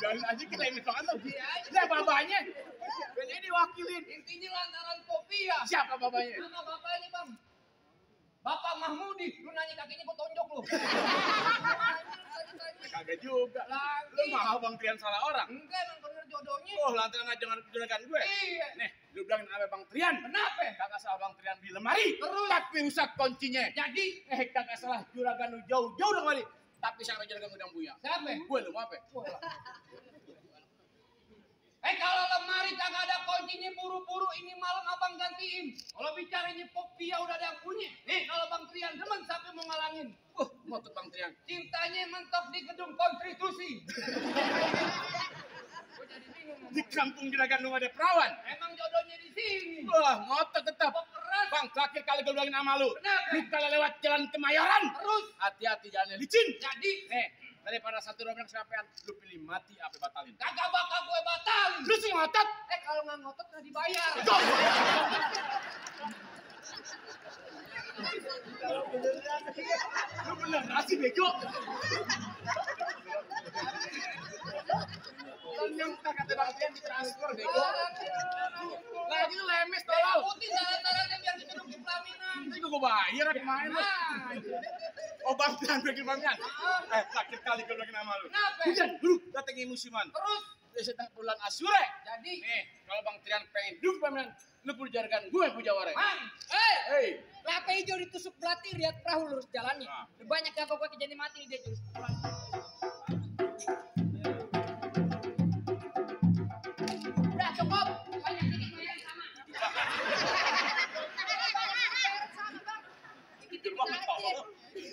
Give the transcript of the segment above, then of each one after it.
Jangan aja kita ini soal lo. Lihat babanya. Ini diwakilin. Intinya lantaran Popia. Siapa babanya? Nama bapak ini bang. Bapak Mahmudi. Lu nanya kakinya gue tonjok lu. Kagak juga. Lagi. Lu mau Bang Trian salah orang? Enggak emang bener jodohnya. Oh lantaran aja juragan gue. Iya. Nih, lu bilangin sama Bang Trian. Kenapa? Kagak salah Bang Trian di lemari. Terus? Tapi rusak kuncinya. Jadi Kagak salah juragan lu jauh-jauh dari lemari. Tapi siapa juragan udang punya? siapa? Gue lu mau apa? Kalau lemari kagak ada kuncinya buru-buru ini malam abang gantiin. Kalau bicaranya Popia udah ada yang punya. Nih kalau Bang Trian demen sampai mau ngalangin. Ngotot Bang Trian. Cintanya mentok di gedung konstitusi. Gue jadi bingung. Di kampung juragan lu ada perawan. Emang jodohnya di sini. Wah, ngotot tetap. Kok keras? Bang, terakhir kali gue bilangin sama lu. Kenapa? Lu kalau lewat jalan Kemayoran. Terus? Hati-hati jalannya licin. Jadi Nih, daripada satu dobrak sampean, lu pilih mati apa batalin? kagak bakal gue batalin. Lu sih ngotot. Kalau nggak ngotot nggak dibayar. Lu bener nasi bego. Kan yang kata Bang Trian ditransfer bego. Lagi lu lemes tolol. Putih jalan-jalannya biar kita duduk di pelaminan. Nanti gue bayar apa main lu. Oh Bang Trian bikin Bangnya. Terakhir kali gue bilangin sama lu. Kenapa? Hujan, dulu datengin musiman. Terus Di setengah bulan Asyure. jadi Nih, kalau Bang Trian pengen duduk pelaminan, lu perlu jarakan gue punya warai. Bang, Hei, Lapa hijau ditusuk belati, lihat perahu lurus jalannya. Nah. Banyak gak kok kejadian mati dia terus. Udah cukup. Banyak dikit bayar sama. itu banget tolol.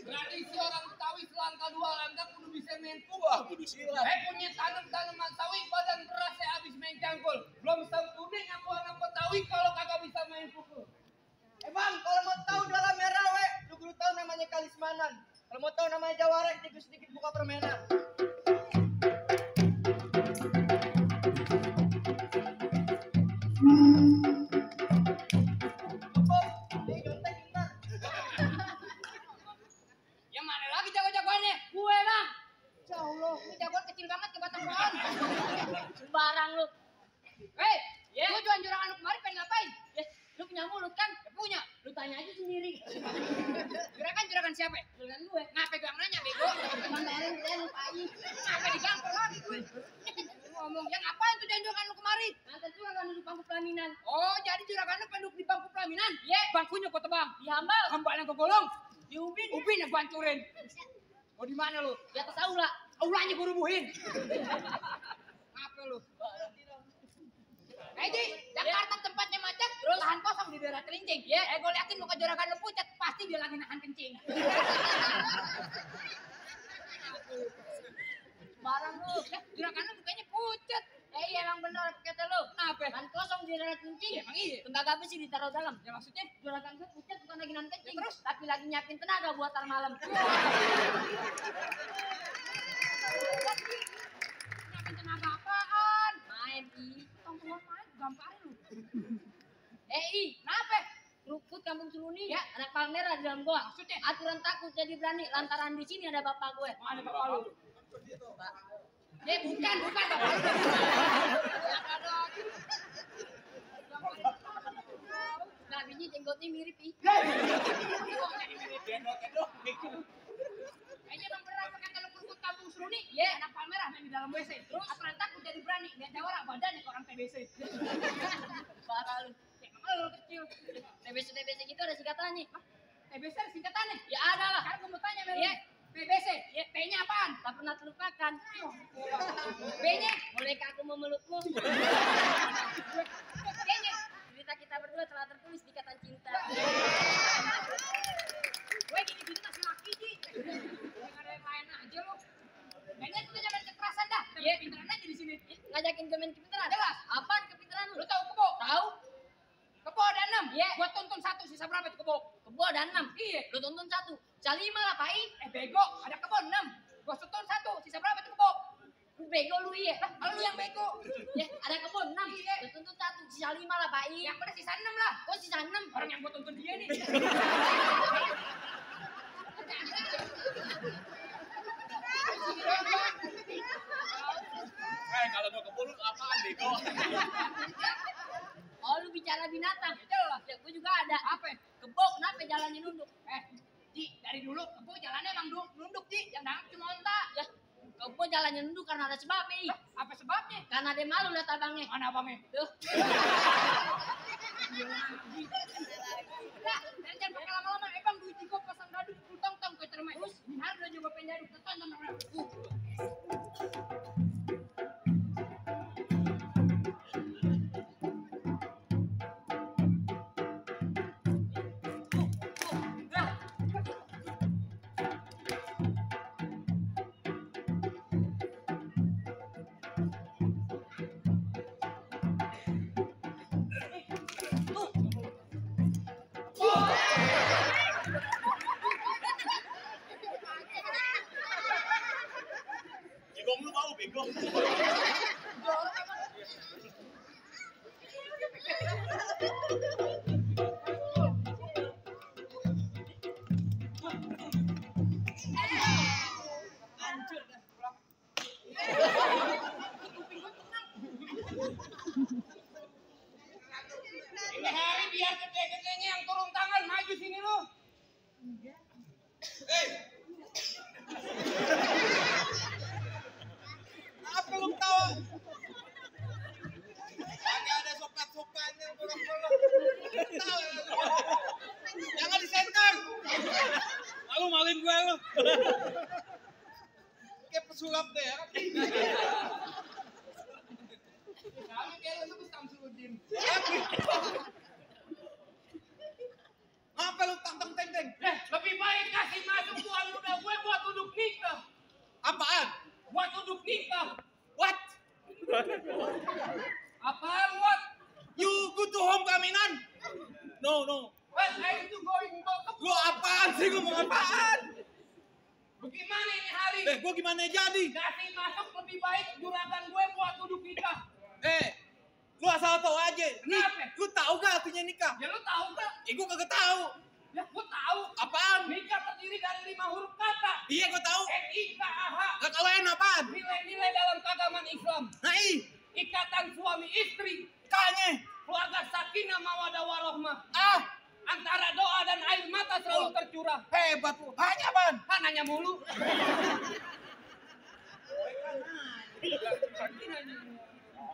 tradisi orang Betawi selangkah dua langkah kudu bisa main pukul. Wah, kudu silat. Punya tanam-tanaman sawi badan berasnya habis main cangkul. Belum sempurna ngaku anak Betawi kalau kagak bisa main pukul. Bang, kalau mau tahu dalamnya rawe, lu kudu tahu namanya Kalismanan. Kalau mau tahu namanya Jawara, sedikit buka permainan. Yang mana lagi jago-jagoannya? Gue bang. Ya Allah, ini jagoan kecil banget ke batang pohon. Sembarang lu. Lu jualan juragan lu kemarin pengen ngapain? Lu punya mulut kan? Ya punya. Lu tanya aja sendiri. Juragan siapa? Juragan gue. Ngapa gue yang nanya bego? Kemarin saya lupain. Ngapa digampar lagi gue? Ngomong, ya ngapain tuh juragan lu kemarin? Nanti juragan lu di bangku pelaminan. Oh, jadi juragan lu penduk di bangku pelaminan? Iya. Bangkunya kok tebang? Dihambal. Hambalnya gue golong? Di ubin. Ubin yang gue hancurin. Oh di mana lu? Di atas aula. Aulanya gue rubuhin. Ngapa lu? Ji, Jakarta tempatnya macet, terus lahan kosong di daerah Kelincing. Gue liatin muka juragan lu pucat, pasti dia lagi nahan kencing. Barang lu, juragan lu mukanya pucat. Iya emang bener kata lu. Kenapa? Lahan kosong di daerah Kelincing. Emang iya. Tenaga besi ditaruh dalam. Ya maksudnya juragan gue pucat bukan lagi nahan kencing. Terus tapi lagi nyiapin tenaga buat tar malam. Nyiapin tenaga apaan? Main tongkrongan main. Gamparin lu. Kenapa? Rukut kampung Suluni, ya, anak Palmera di dalam gua. Maksudnya? Aturan takut jadi berani, lantaran di sini ada bapak gue. Mana bapak lu? Bukan bapak lu. Nah, bini jenggotnya mirip, Kayaknya emang bener apa kata lu rukut kampung Suluni? Iya, anak Palmera main di dalam WC. Terus aturan takut jadi berani, lihat jawara badannya ke orang TBC. Parah lu. Emang lu kecil. TBC gitu ada singkatannya. TBC ada singkatannya? Ya ada lah. Kan gue mau tanya Mel. Iya. TBC. Ya, T-nya apaan? Tak pernah terlupakan. B-nya? Bolehkah aku memelukmu? G-nya? Cerita kita berdua telah tertulis di ikatan cinta. Gue gini-gini masih laki, Ji. Ada yang main aja lu. Kayaknya itu jangan kekerasan dah. Pinteran aja di sini. Ngajakin gue main kepinteran. Jelas. Apaan kepinteran lu? Lu tahu kebo? Tahu. Kebo ada 6. Iya. Gua tuntun 1, sisa berapa itu kebo? Kebo ada 6. Iya. Lu tuntun 1. Sisa 5 lah, Pak. Bego. Ada kebo 6. Gua tuntun 1, sisa berapa itu kebo? Lu bego lu iya. Lah, lu yang bego. Ya, ada kebo 6. Iya. Lu tuntun 1, sisa 5 lah, Pak. Yang bener sisa 6 lah. Kok sisa 6? Orang yang gua Kalau mau ke Pulau apaan bego? Oh, lu bicara binatang. Jelas. Ya, gue juga ada. Apa? Kebo, kenapa jalannya nunduk? Ji, dari dulu kebo jalannya emang nunduk, Ji. Yang nangkep cuma onta. Ya, kebo jalannya nunduk karena ada sebabnya. Apa sebabnya? Karena dia malu lihat abangnya. Mana abangnya? Tuh. Udah, jangan pakai lama-lama. Bang, duit gue pasang dadu, tong-tong gue terima. Terus, harus juga pengen dadu. Tonton. Jigong lu mau bego. Ini hari biar gede-gedenya yang turun tangan maju sini lu. Apa lu tahu? Kagak ada sopan-sopannya bolong-bolong. Jangan disenter. Lalu malin gue lu. Kayak pesulap deh ya. Kami kayak lu Samsudin. Apa lu tang-tang-teng-teng? Lebih baik kasih masuk tuan muda gue buat duduk nikah. Apaan? Buat duduk nikah. What? Apaan what? You go to home kaminan? No. What are you going to? Lu apaan sih? Ngomong apaan? Bagaimana ini hari? Gua gimana jadi? Kasih masuk lebih baik juragan gue buat duduk nikah. Lu asal tau aja. Kenapa? Lu tahu gak artinya nikah? Ya lu tahu gak? Gua kagak tahu. Ya gue tahu. Apaan? Nikah terdiri dari 5 huruf kata. Iya gua tahu. NIKAH. Lah kalau lain apaan? Nilai-nilai dalam keagamaan Islam. Nah Ikatan suami istri. kayaknya. Keluarga sakinah mawadah warahmah. Antara doa dan air mata selalu tercurah. Hebat lu. Hanya apaan? Nanya mulu.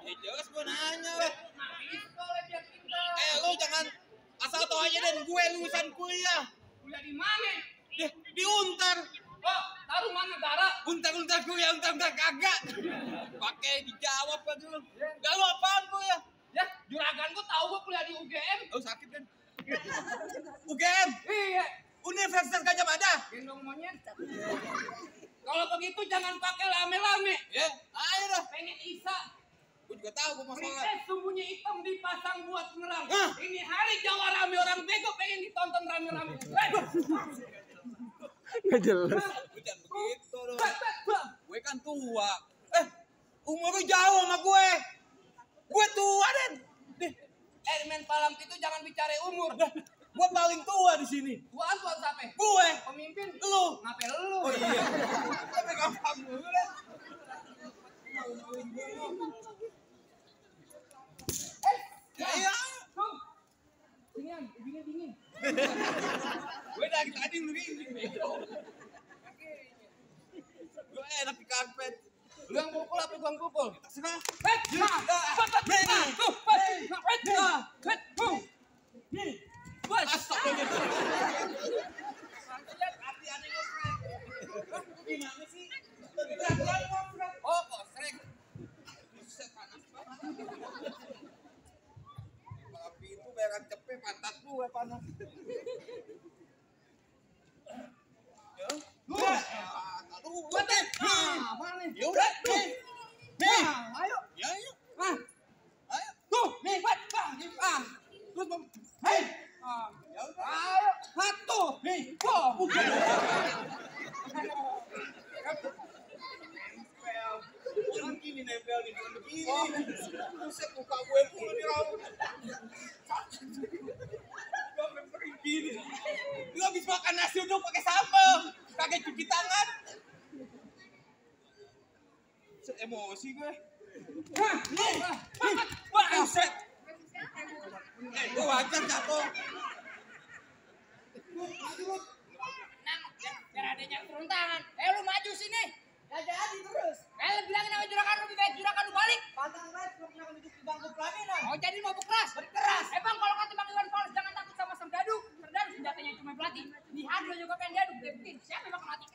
Jelas gua nanya lah. Sekolah biar pintar. Lu jangan asal tau aja dan gue lulusan kuliah. Kuliah di mana? Di Untar. Oh, Taruman Negara. Untar kuliah, untar kagak. Pakai dijawab kan dulu. Gak lu apaan kuliah? Ya, juragan gua tahu gua kuliah di UGM. Lu sakit kan? UGM? Iya. Universitas Gajah Mada? Gendong monyet. Kalau begitu jangan pakai lame-lame. Ya, ayo dah. Pengen Isa. Gue juga tahu gue mau sholat. Princess sembunyi hitam dipasang buat ngerang. Hah? Ini hari Jawa rame orang bego pengen ditonton rame-rame. Nggak jelas. Lu jangan begitu dong. Gue kan tua. Umur lu jauh sama gue. Gue tua, Den. Men palang itu jangan bicara umur. Gue paling tua di sini. Tuan siapa? Gue. Pemimpin. Lu. Ngapain lu? Oh iya. Tapi gampang dulu deh. Iya. Tuh. Sinian, ubingnya dingin. Gue dari tadi ngeri. Gue enak di karpet. Lu yang pukul apa gua yang pukul? Terserah. Gimana sih? Oh, kosrek. Buset, panas banget. Api itu beran cepet pantat gue panas. Ya. Aduh, Apa nih? ya udah, nih. Nih. Ayo. Ya, ayo. Ayo. Tuh, nih, terus hei. Ya udah. Ayo, satu. Nih. Nempel. Gini nempel nih, begini. Buset, muka gue mulu di raut. Gue sampai gini. habis makan nasi uduk pakai sambal, kagak cuci tangan. Emosi gue. Hah, nih, buset. Gue wajar jatuh. Nang, biar adanya turun tangan. Lu maju sini. Gak jadi terus. Lu bilangin sama juragan lu, lebih baik juragan lu balik. Pantang banget belum pernah duduk di bangku pelaminan. Oh, jadi mau berkeras? Berkeras. Bang, kalau kata Bang Iwan Fals, jangan takut sama Serdadu. Serdadu senjatanya cuma pelatih. Lihat lo juga pengen diaduk, deketin. Siapa yang bakal mati?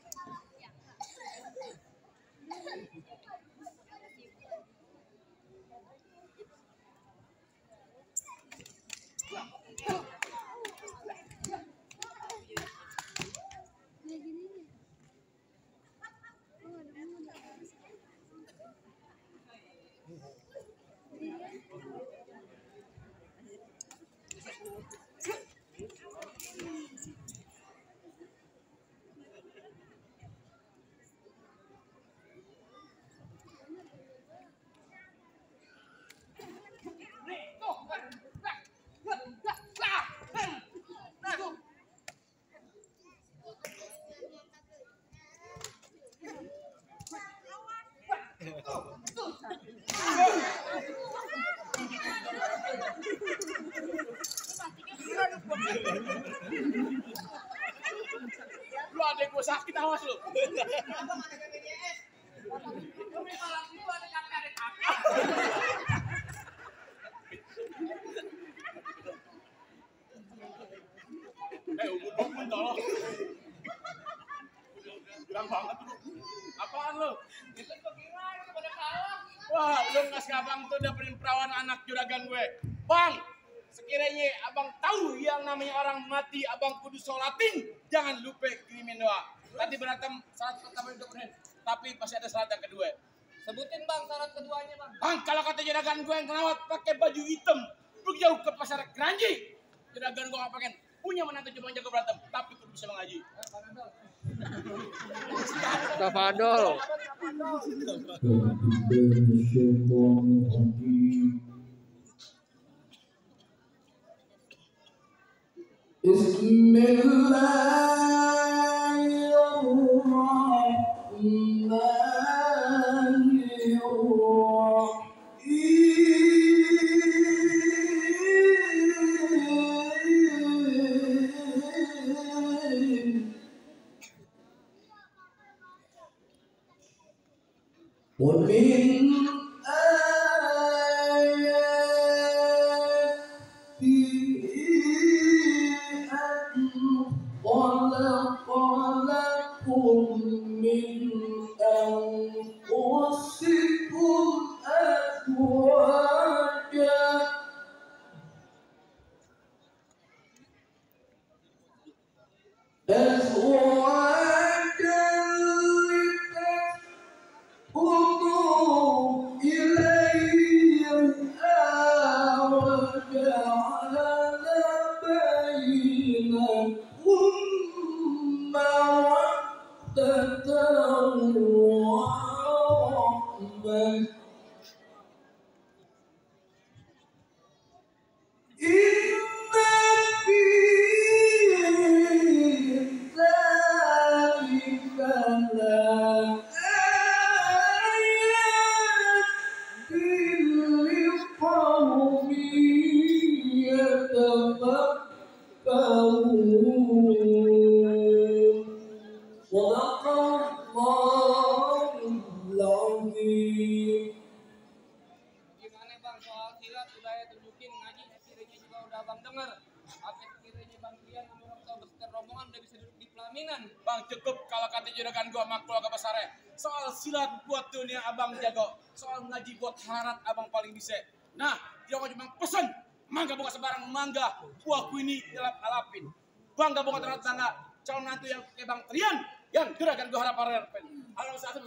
Lu adek gue sakit awas lu. Abang ada BPJS. Lu beli malam itu ada kakek. Umur tolong. Bilang banget lu. Apaan lu? Itu bagaimana pada kalah? Wah, lu ngasih abang tuh dapetin perawan anak juragan gue. Bang, sekiranya abang tahu yang namanya orang mati, abang kudu sholatin. Jangan lupa kirimin doa. Tadi berantem syarat pertama itu bener, tapi pasti ada syarat yang kedua. Sebutin Bang syarat keduanya Bang. Bang, kalau kata juragan gue yang kelawat pakai baju hitam, lu jauh ke pasar Keranji. Juragan gue nggak pengen punya menantu cuma jago berantem, tapi kudu bisa mengaji. Tafadol. ومن خلق لكم من أنفسكم أزواجا لتسكنوا إليها وجعل بينكم مودة ورحمة إن في ذلك لآيات لقوم يتفكرون صدق الله العظيم. Gimana Bang soal silat udah ya tunjukin, ngaji sekiranya juga udah Bang denger. Apa sekiranya Bang Rian ngomong atau besetir rombongan udah bisa duduk di pelaminan. Bang, cukup kalau kata juragan gua sama keluarga besarnya. Soal silat buat dunia abang jago, soal ngaji buat harat abang paling bisa. Nah, dia cuma pesen mangga bukan sembarang mangga, buahku ini alap-alapin. Bangga bukan tetangga, calon nantu yang kayak Bang Trian, yang juragan gua harap-harapin. Kalau satu